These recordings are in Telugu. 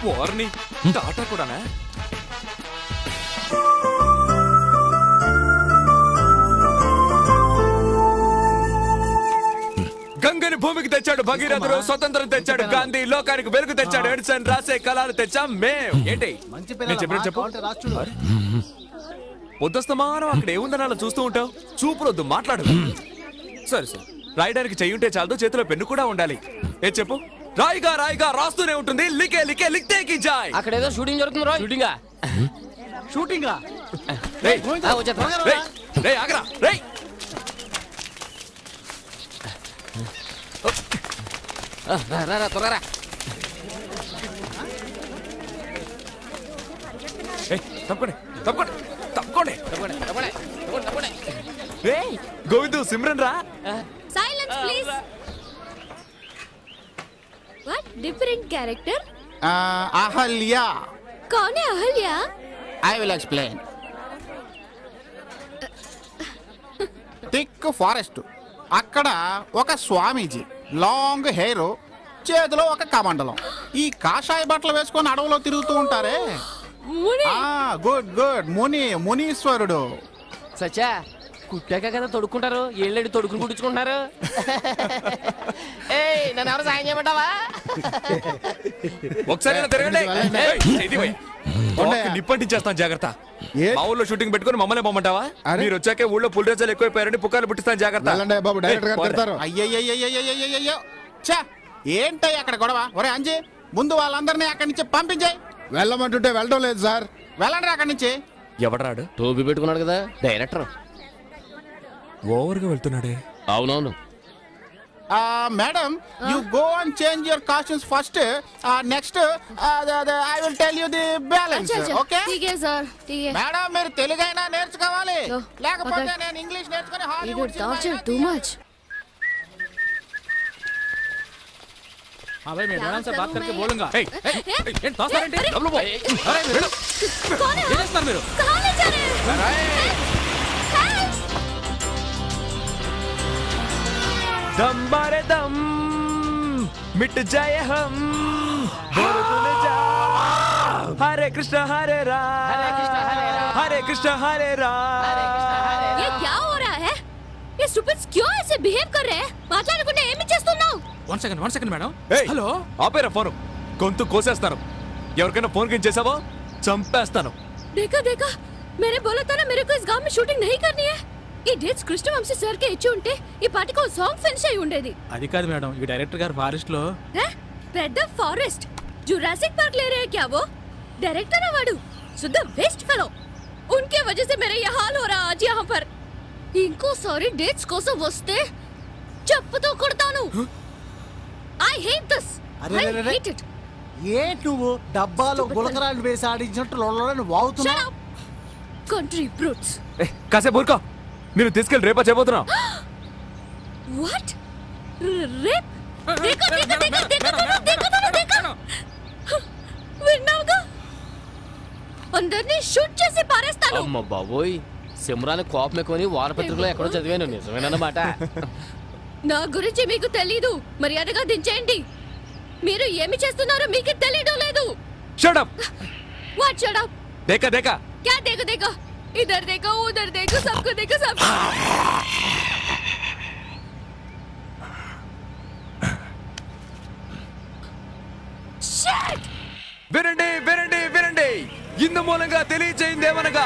వార్ని టాటా కూడానా? గంగని భూమికి తెచ్చాడు భగీరథుడు, స్వతంత్రం తెచ్చాడు గాంధీ, లోకానికి వెలుగు తెచ్చాడు ఎడిసన్, రాసే కళలు తెచ్చాం మేం. ఏంటి చెప్పు? పొద్దుస్తమానం అక్కడ ఏముందని అలా చూస్తూ ఉంటావు? చూపులొద్దు, మాట్లాడు. సరే సరే, రాయడానికి చెయ్యుంటే చాలదు, చేతిలో పెన్ను కూడా ఉండాలి. ఏ చెప్పు? రాయిగా రాయిగా రాస్తూనే ఉంటుంది, లికే లికే లిక్తే కి జాయ్. అక్కడ ఏదో షూటింగ్ జరుగుతుంది రా. షూటింగా? షూటింగా? ఆగరా రేయ్. త్వరగా గోవిందు, సిమ్రన్ రా. Silence please. What different character? Ahalya. कौन है Ahalya? I will explain. Thick forest, అక్కడ ఒక స్వామీజీ, లాంగ్ హెయిర్, చేతిలో ఒక కమండలం, ఈ కాషాయ బట్టలు వేసుకొని అడవులో తిరుగుతూ ఉంటారే. Good good, మునీశ్వరుడు. సచ్చా కుట్టాక కదా తొడుక్కుంటారు, ఏళ్ళేడు తొడుకుని కుట్టించుకుంటున్నారు. నన్ను ఎవరు సాయం చేయమంటావా? ఒకసారి నిప్పంటించేస్తాను, జాగ్రత్త. మా ఊళ్ళో షూటింగ్ పెట్టుకుని మమ్మల్ని పొమ్మంటావా? మీరు వచ్చాకే ఊళ్ళో పులిరేజాలు ఎక్కువైపోయారని పుకార్లు పుట్టిస్తాను, జాగ్రత్త. అయ్యయ్యో, ఏంటయ్య అక్కడ గొడవ? ఒరే అంజీ, ముందు వాళ్ళందరినీ అక్కడి నుంచి పంపించాయి. వెళ్ళమంటుంటే వెళ్ళడం లేదు సార్. వెళ్ళండి అక్కడి నుంచి. ఎవడరాడు? టోపీ పెట్టుకున్నాడు కదా డైరెక్టర్. ఓవర్గా వెళ్తున్నాడే. అవునవును. Madam, you go and change your costumes first. Next I will tell you the balance. Okay sir. Madam, మీరు తెలుగైనా నేర్చుకోవాలి, లేకపోతే నేను ఇంగ్లీష్ నేర్చుకొని హాలీవుడ్ టూ మచ్. हाँ भाई, मैं मैडम से बात करके बोलूंगा. दम बारे दम मिट जाए हम, हरे कृष्ण हरे राम, हरे कृष्ण हरे राम. ये क्या हो रहा है? ये स्टूपिड्स क्यों ऐसे बिहेव कर रहे हैं? మాట్లాడకుండా ఏమి చేస్తున్నావు? One second madam. హలో, ఆపేరా ఫోన్. గొంతు కోసేస్తాను. ఎవరికైనా ఫోన్ కింద చేసావో చంపేస్తాను. देखा देखा, मैंने बोला था ना मेरे को इस गांव में शूटिंग नहीं करनी है. ఈ డేట్స్ కృష్ణవంశీ సార్ కి ఇచ్చి ఉంటే ఈ పాటికి ఒక సాంగ్ ఫినిష్ అయి ఉండేది. అది కాదు మేడం, ఈ డైరెక్టర్ గారు ఫారెస్ట్ లో. పెద్ద ఫారెస్ట్ जुरासिक पार्क ले रहे हैं क्या वो? डायरेक्टर अवार्ड शुद्ध वेस्ट फेलो. उनके वजह से मेरा ये हाल हो रहा आज यहाँ पर. इनको सारी डेट्स కోసం వస్తే చెప్పుతో కొడతాను. I hate this. I hate it. ఏ నువ్వు డబ్బాలో గులకరాలు వేసి ఆడించినట్టు లొల్లని వాగుతున్నావు. Country brutes. కాసేపు ఊరుకో. నేను తీసుకెళ్ళి రేపా చేయబోతున్నా. What? రేప్? देखो విన్నావుగా? అందరినీ షూట్ చేసి పారేస్తాను. అమ్మ బాబోయ్, సిమ్రాన్ కోపమే కొని వారపత్రికలో ఎక్కడో చదివాను. నిజమేనన్నమాట. నా గురించి మీకు తెలీదు, మర్యాదగా దించేయండి. మీరు ఏమి చేస్తున్నారో మీకు తెలియడం లేదు. Shut up. What shut up? देखा देखा क्या देखो? इधर देखो, उधर देखो, सबको देखो, सब. వినండి. ఇందు మూలంగా తెలియజేయిందేమనగా,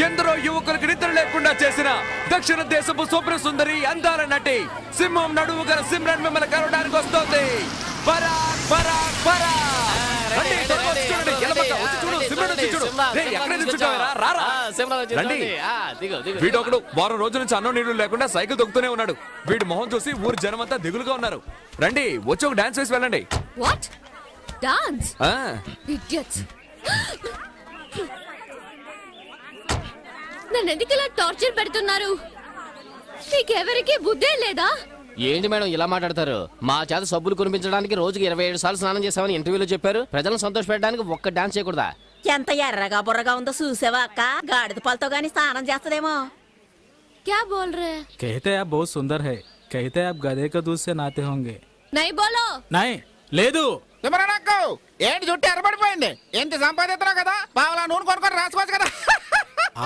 ఎందరో యువకులకు నిద్ర లేకుండా చేసిన దక్షిణ దేశపు స్వప్న సుందరి అందాల నటి సింహం నడుము గల సిమ్రన్ మిమ్మల్ని కలవడానికి వస్తోంది. వీడొకడు వారం రోజుల నుంచి అన్నం నీళ్లు లేకుండా సైకిల్ తొక్కుతూనే ఉన్నాడు. వీడి మొహం చూసి ఊరు జనమంతా దిగులుగా ఉన్నారు. రండి, వచ్చి ఒక డాన్స్ వేసి వెళ్ళండి. What dance? ఇడియట్స్. నన్ను ఎందుకు ఇలా టార్చర్ పెడుతున్నారు? మీకెవరికి బుద్ధే లేదా? ఏంటి మేడం ఇలా మాట్లాడతారు? మా చేత సబ్బులు కొనిపించడానికి రోజుకి 27 సార్లు స్నానం చేసామని ఇంటర్వ్యూలో చెప్పారు. ప్రజలను సంతోష పెట్టడానికి ఒక్క డాన్స్ చేయకూడదా? ఎంత ఎర్రగా బుర్రగా ఉందో చూసావా అక్క? గాడిద పాలతో గానీ స్నానం చేస్తదేమో. क्या बोल रहे हैं? कहते हैं आप बहुत सुंदर है, कहते हैं आप गधे के दूध से नहाते होंगे. నై బోలో నై లేదు. తిమ్మరాకు ఏంటి చుట్టూ ఎర్రబడిపోయింది? ఎంత సంపాదిస్తున్నావు కదా, బావలా నూనె కొనుక్కొని రాసుకోవచ్చు కదా.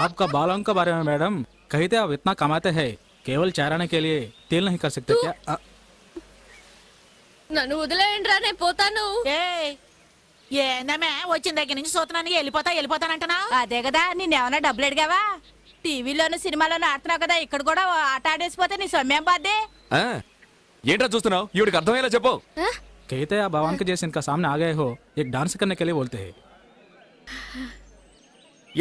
आपका बालों के बारे में मैडम कहते आप इतना कमाते हैं, केवल चाराने के लिए तेल नहीं कर सकते क्या? నన్ను వదిలేయండి రా, నేను పోతాను. ఏందమ్మే వచ్చిన దగ్గర నుంచి చూస్తున్నాను వెళ్ళిపోతానంటున్నా. అదే కదా, నిన్నేమన్నా డబ్బులు అడిగావా? టీవీలోను సినిమాలోను ఆడుతున్నావు కదా, ఇక్కడ కూడా ఆట ఆడేసిపోతే నీ సొమ్మేం బాధ్యే? ఏంట్రా చూస్తున్నావు? ఈవిడికి అర్థమయ్యేలా చెప్పు. कहते आप भगवान के जैसे इनका सामने आ गए हो, एक डांस करने के लिए बोलते हैं.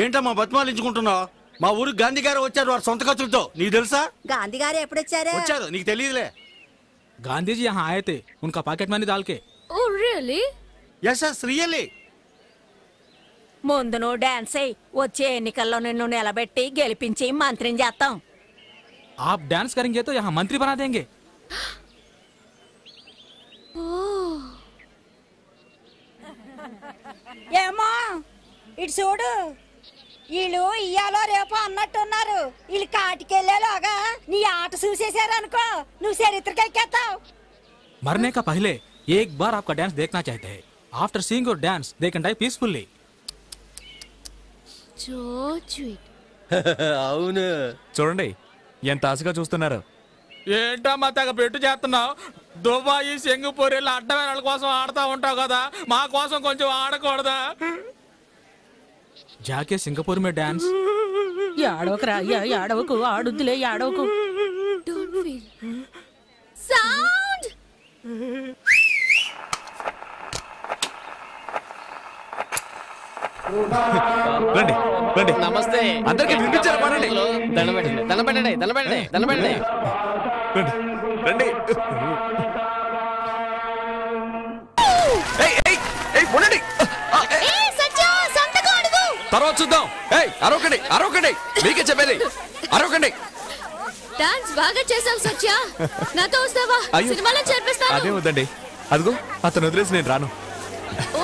ఏంటమ్మా బతిమాలించుకుంటున్నావు? మా ఊరికి గాంధీ గారు వచ్చారు వారి సొంత ఖర్చులతో. నీకు తెలుసా? గాంధీ గారు ఎప్పుడు వచ్చారు, నీకు తెలియదులే. गांधी जी यहाँ आए थे, उनका पॉकेट मनी डाल के. Oh really? Yes yes really. ముందు నువ్వు డాన్స్ అయ్యి వచ్చే ఎన్నికల్లో నిన్ను నిలబెట్టి గెలిపించి మంత్రిని చేస్తాం. आप डांस करेंगे तो यहाँ मंत्री बना देंगे. ఏమో ఇటు చూడు, వీళ్ళు ఇయ్యాలో రేపు అన్నట్టున్నారు. వీళ్ళు కాటికెళ్ళేలాగా నీ ఆట చూసేసారనుకో, నువ్వు చరిత్రకెక్కేస్తావు. मरने का पहले एक बार आपका डांस देखना चाहते हैं. After seeing your dance they can die peacefully. అవును. చూడండి ఎంత ఆశగా చూస్తున్నారు. ఏంటమ్మా తెగ పెట్టు చేస్తున్నావు? దుబాయ్ సింగపూర్ ఇలా అడ్డమైన వాళ్ళ కోసం ఆడుతూ ఉంటావు కదా, మా కోసం కొంచెం ఆడకూడదా? జాకే సింగపూర్ మే డాన్స్. ఏడవకురా, ఏడవకు, ఆడుద్దులే, ఏడవకు. సౌండ్ రండి రండి. నమస్తే. అందరికీ వినిపించారా? పనండి. దండం పెట్టండి, దండం పెట్టండి, దండం పెట్టండి, దండం పెట్టండి. రండి రండి. ఏయ్ ఏయ్ ఏయ్ ఉండండి. తర్వాత చూద్దాం. ఏయ్ అరవకండి అరవకండి, మీకే చెప్పేది అరవకండి. డాన్స్ బాగా చేసావు సత్య, నాతో వస్తావా? అయ్యో. సినిమాలో చేర్పిస్తాను. అదే వద్దండి, అదిగో అతను వదిలేసి నేను రాను. ఓ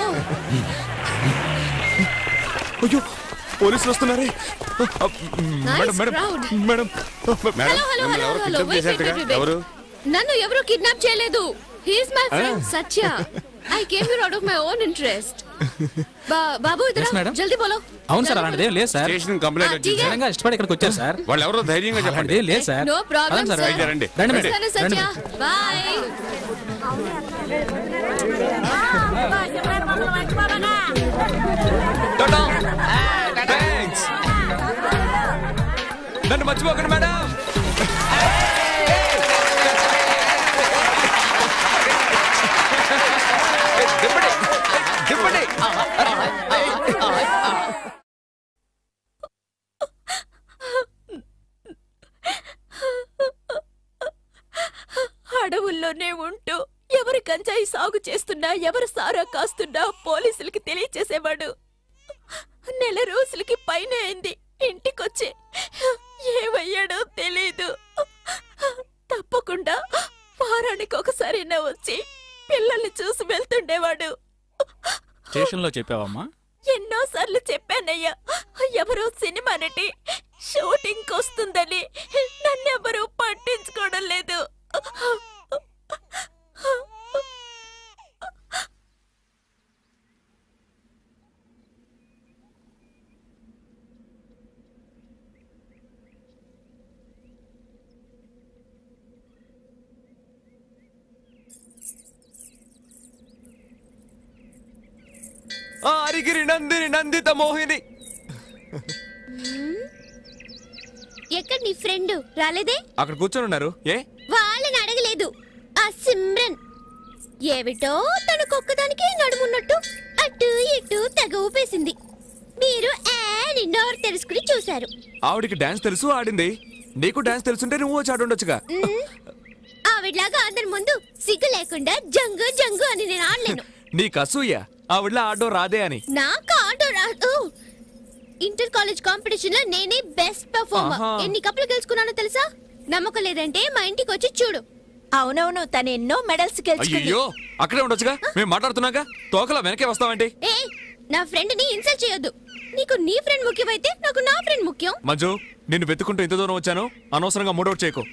అయ్యో పోలీసులు వస్తున్నారే. Madam madam crowd. Madam hello hello hello hello wait, wait, wait, wait. నన్ను ఎవరు కిడ్నాప్ చేయలేదు. He is my friend Satya. I came here out of my own interest. బాబు ఇదరా, Yes, madam. జల్దీ బోలో. అవును సార్, అలాంటిదే లేదు సార్. స్టేషన్ కంప్లైంట్ వచ్చింది. నిజంగా ఇష్టపడి ఇక్కడికి వచ్చారు సార్. వాళ్ళు ఎవరో ధైర్యంగా చెప్పండి. అలాంటిదే లేదు సార్. నో ప్రాబ్లం అవును సార్, సార్. రండి, రండి. రండి వస్తాను మేడం. సత్య, రండి. బై. టాటా. థాంక్స్. నన్ను మర్చిపోకండి మేడం. దింపండి దింపండి. అడవుల్లోనే ఉంటూ ఎవరు గంజాయి సాగు చేస్తున్నా, ఎవరు సారా కాస్తున్నా పోలీసులకి తెలియచేసేవాడు. నెల రోజులకి పైన అయింది ఇంటికొచ్చి. ఏమయ్యాడో తెలీదు. తప్పకుండా వారానికి ఒకసారైనా వచ్చి పిల్లల్ని చూసి వెళ్తుండేవాడు. స్టేషన్ లో చెప్పావమ్మా? ఎన్నోసార్లు చెప్పానయ్యా, ఎవరో సినిమా నటి షూటింగ్ వస్తుందని. నన్నెవరూ పట్టించుకోవడం లేదు. అరిగిరి నందిని నందిత మోహిని. ఎక్కడ నీ ఫ్రెండ్ రాలేదే? అక్కడ కూర్చొని ఉన్నారు. ఏ వాళ్ళని అడగలేదు. ఆ సిమ్రన్ ఏమిటో తనకొక్కదానికి నడుమున్నట్టు అటు ఇటు తెగ ఊపేసింది. మీరు నోరు తెలుసుకుని చూశారు. ఆవిడికి డాన్స్ తెలుసు, ఆడింది. నీకు డాన్స్ తెలుసుంటే నువ్వు వచ్చి ఆడుండొచ్చుగా. ఆవిడలాగా అందరి ముందు సిగ్గు లేకుండా జంగు జంగు అని నేను ఆడలేను. నీకు అసూయ ఆవిడలా ఆడో రాదే అని. నాకు ఆటో రాదు. ఇంటర్ కాలేజ్ కాంపిటీషన్ లో నేనే బెస్ట్ పర్ఫార్మర్. ఎన్ని కప్పులు గెలుచుకున్నానో తెలుసా? నమ్మకం లేదంటే మా ఇంటికి వచ్చి చూడు. అవునవును, తను ఎన్నో మెడల్స్ గెలుచుకుంది. అయ్యో అక్కడే ఉండొచ్చుగా, మేము మాట్లాడుతున్నాగా. తోకలా వెనకే వస్తావంటి? ఏ నా ఫ్రెండ్ ని ఇన్సల్ట్ చేయొద్దు. నీకు నీ ఫ్రెండ్ ముఖ్యమైతే నాకు నా ఫ్రెండ్ ముఖ్యం. మంజు, నిన్ను వెతుకుంటూ ఇంత దూరం వచ్చాను. అనవసరంగా మూడౌట్ చేయకు.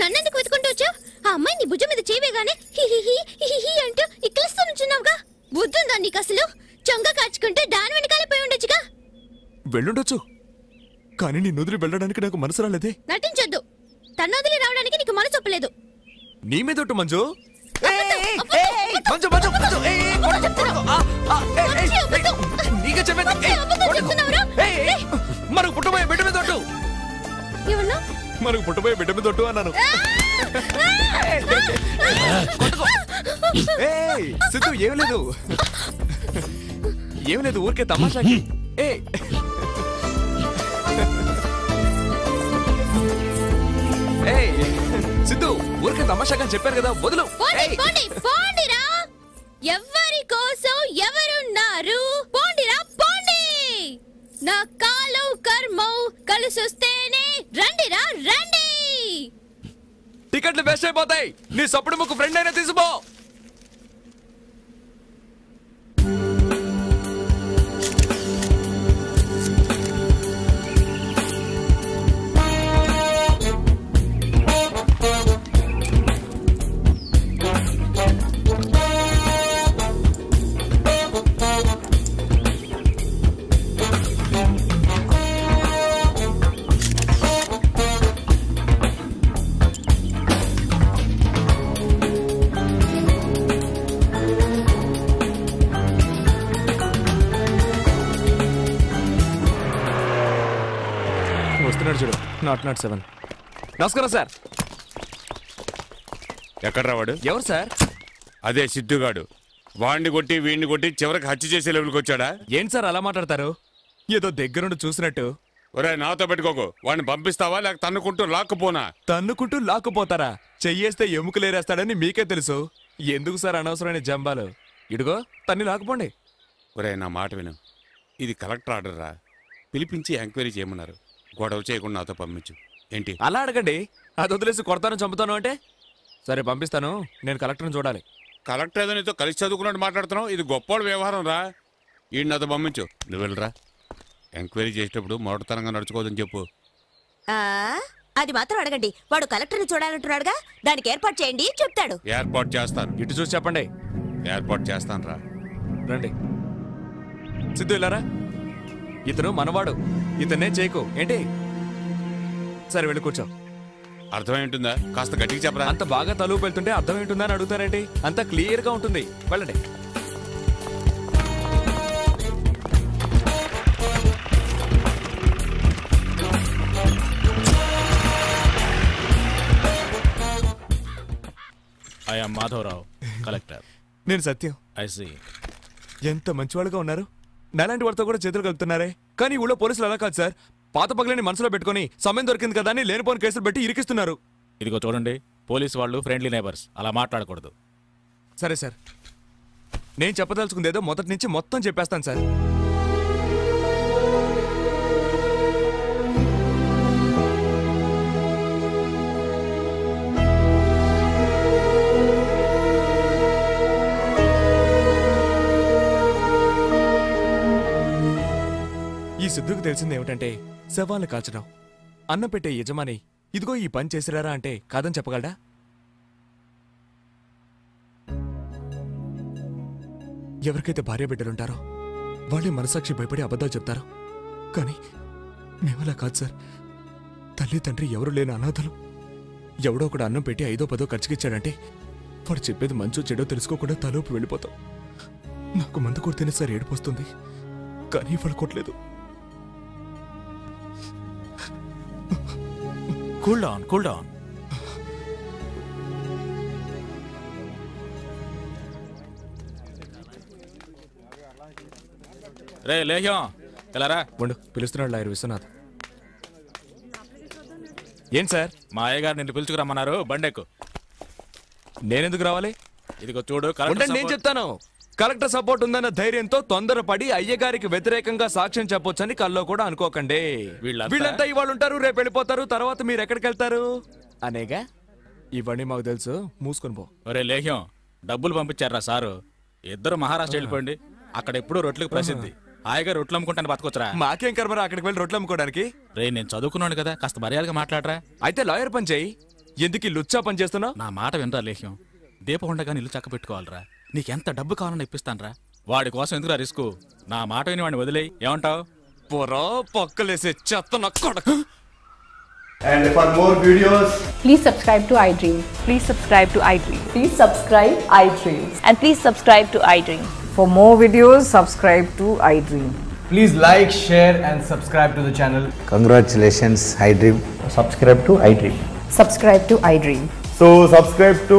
నన్నెందుకు వెతుకుంటూ వచ్చావు? ఆ అమ్మాయి నీ భుజం మీద చేయవేగానే హిహిహి అంటూ ఇక్కిలిస్తూ నుంచున్నావుగా. బుద్ధుందా నీకు అసలు? చొంగ కాచుకుంటే దాని వెనకాలే పోయి ఉండొచ్చుగా. వెళ్ళుండొచ్చు, కానీ నీ నుదిలి వెళ్ళడానికి నాకు మనసు రాలేదే. నటించొద్దు. తన్నొదిలి రావడానికి నీకు మనసు ఒప్పలేదు. నీ మీద ఒట్టు మంజు. మనకు పుట్టబోయే బిడ్డ మీద ఒట్టు. మనకు పుట్టబోయే బిడ్డ మీద ఒట్టు అన్నాను. సిద్ధు ఏం లేదు, ఏం లేదు, ఊరికే తమాషాకి. సిద్ధు ఊరికే తమాషాగా చెప్పారు కదా, వదులు. ఎవరి కోసం ఎవరున్నారు? పోండిరా పోండి. నా కాలం కర్మం కలిసొస్తేనే రండిరా రండి. టికెట్లు వేస్ట్ అయిపోతాయి. నీ సప్పుడు ముక్కు ఫ్రెండ్ అయినా తీసుకో. చూడు, 007. నమస్కారం సార్. ఎక్కడ రావాడు? ఎవరు సార్? అదే సిద్ధుగాడు. వాడిని కొట్టి వీడిని కొట్టి చివరికి హత్య చేసే లెవెల్కి వచ్చాడా? ఏంటి సార్ అలా మాట్లాడతారు? ఏదో దగ్గరుండి చూసినట్టు. ఒరే నాతో పెట్టుకోకు. వాడిని పంపిస్తావా లేక తన్నుకుంటూ లాక్కుపోనా? తన్నుకుంటూ లాక్కుపోతారా? చెయ్యేస్తే ఎముకలేరేస్తాడని మీకే తెలుసు. ఎందుకు సార్ అనవసరమైన జంబాలు? ఇడుగో తన్ని లాక్కుపోండి. ఒరే నా మాట విను, ఇది కలెక్టర్ ఆర్డర్ రా. పిలిపించి ఎంక్వైరీ చేయమన్నారు. గొడవ చేయకుండా నాతో పంపించు. ఏంటి అలా అడగండి. అది వదిలేసి కొడతాను చంపుతాను అంటే? సరే పంపిస్తాను. నేను కలెక్టర్ని చూడాలి. కలెక్టర్ ఏదో నీతో కలిసి చదువుకున్నట్టు మాట్లాడుతున్నావు. ఇది గొప్పవాడు వ్యవహారం రా. ఈ నాతో పంపించు. నువ్వు వెళ్ళరా. ఎంక్వైరీ చేసేటప్పుడు మొదటితనంగా నడుచుకోవద్దని చెప్పు. అది మాత్రం అడగండి. వాడు కలెక్టర్ని చూడాలంటున్నాడుగా, దానికి ఏర్పాటు చేయండి చెప్తాడు. ఏర్పాటు చేస్తాను. ఇటు చూసి చెప్పండి. ఏర్పాటు చేస్తాను రా. రండి. సిద్ధు ఇలారా. ఇతను మనవాడు. ఇతనే చేయకు. ఏంటి? సరే వెళ్ళి కూర్చో. అర్థమేంటుందా? కాస్త గట్టిగా చెప్పరా. అంత బాగా తలుపు వెళ్తుంటే అర్థమేంటుందా అని అడుగుతారేంటి? అంత క్లియర్ గా ఉంటుంది. వెళ్ళండి. I am Madhavarao, collector. నేను సత్యం. I see. ఎంత మంచివాళ్ళుగా ఉన్నారు. నాలాంటి వాడితో కూడా చేతులు కలుపుతున్నారే. కానీ ఊళ్ళో పోలీసులు అలా కాదు సార్. పాత పగలని మనసులో పెట్టుకుని సమయం దొరికింది కదా అని లేనిపోని కేసులు పెట్టి ఇరికిస్తున్నారు. ఇదిగో చూడండి, పోలీసు వాళ్ళు ఫ్రెండ్లీ నైబర్స్, అలా మాట్లాడకూడదు. సరే సార్, నేను చెప్పదలుచుకుందేదో మొదటి నుంచి మొత్తం చెప్పేస్తాను సార్. ఈ సిద్ధుకు తెలిసింది ఏమిటంటే శవాలను కాల్చడం. అన్నం పెట్టే యజమాని ఇదిగో ఈ పని చేసిరారా అంటే కాదని చెప్పగలడా? ఎవరికైతే భార్య బిడ్డలుంటారో వాళ్ళే మనసాక్షి భయపడి అబద్ధాలు చెప్తారు. కానీ మేమలా కాదు సార్. తల్లి తండ్రి ఎవరు లేని అనాథలు. ఎవడో ఒకడు అన్నం పెట్టి 5ో 10ో ఖర్చుకిచ్చాడంటే వాడు చెప్పేది మంచో చెడో తెలుసుకోకుండా తలోపు వెళ్ళిపోతాం. నాకు మందు కొడితేనే సార్ ఏడుపొస్తుంది, కానీ వాళ్ళు కొట్టలేదు. Cool down, cool down. రే లేహ్యం, ఎలారా? ఉండు, పిలుస్తున్నాడు లాయర్ విశ్వనాథ్. ఏం సార్? మా అయ్యగారు నిన్ను పిలుచుకురమ్మన్నారు, బండెక్కు. నేనెందుకు రావాలి? ఇదిగో చూడు, నేను చెప్తాను. కలెక్టర్ సపోర్ట్ ఉందన్న ధైర్యంతో తొందరపడి అయ్యగారికి వ్యతిరేకంగా సాక్ష్యం చెప్పొచ్చని కల్లో కూడా అనుకోకండి. వీళ్ళంతా ఇవాళ ఉంటారు, రేపు వెళ్ళిపోతారు. తర్వాత మీరు ఎక్కడికి వెళ్తారు అనేగా. ఇవన్నీ మాకు తెలుసు, మూసుకొని పో. ఒరే లేహ్యం, డబ్బులు పంపించారా సారు? ఇద్దరు మహారాష్ట్ర వెళ్ళిపోండి. అక్కడ ఎప్పుడు రొట్లకు ప్రసిద్ధి. హాయిగా రొట్లు అమ్ముకుంటాను బతకొచ్చరా. మాకేం కర్మరా అక్కడికి వెళ్ళి రొట్లు అమ్ముకోవడానికి? రే నేను చదువుకున్నాను కదా, కాస్త మర్యాదగా మాట్లాడరా. అయితే లాయర్ పని చేయి. ఎందుకు ఈ లుచ్చా పని చేస్తున్నా? నా మాట వినరా లేహ్యం. దీపహొండగా ఇల్లు చక్క పెట్టుకోవాలరా. నీకెంత డబ్బు కావాలని ఇప్పిస్తానరా. వాడి కోసం ఎందుకురా రిస్క్? నా మాట విని వాడిని వదిలేయి. ఏమంటావు? పొరా పక్కలేసే చెత్త నా కొడక. And for more videos, please subscribe to iDream. Please subscribe to iDream. Please subscribe iDream. And please subscribe to iDream. For more videos, subscribe to iDream. please like, share and subscribe to the channel. Congratulations, iDream. Subscribe to iDream. Subscribe to iDream. So subscribe to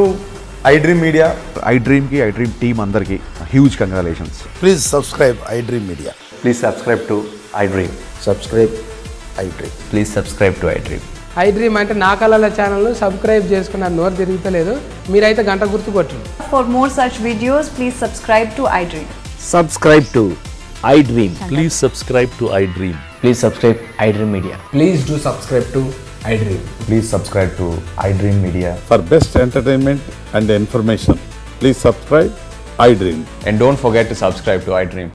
iDream Media. iDream ki iDream team andarki huge congratulations. Please subscribe iDream Media. Please subscribe to iDream. Subscribe iDream. Please subscribe to iDream. iDream అంటే నా కళల ఛానల్ సబ్స్క్రైబ్ చేసుకున్న నోరు తిరుగుతలేదు. మీరైతే గంట గుర్తు కొట్టండి. For more such videos, please subscribe to iDream. Subscribe to iDream. Please subscribe to iDream. Please subscribe iDream Media. Please do subscribe to iDream. Please subscribe to iDream Media. For best entertainment and information, please subscribe iDream. And don't forget to subscribe to iDream.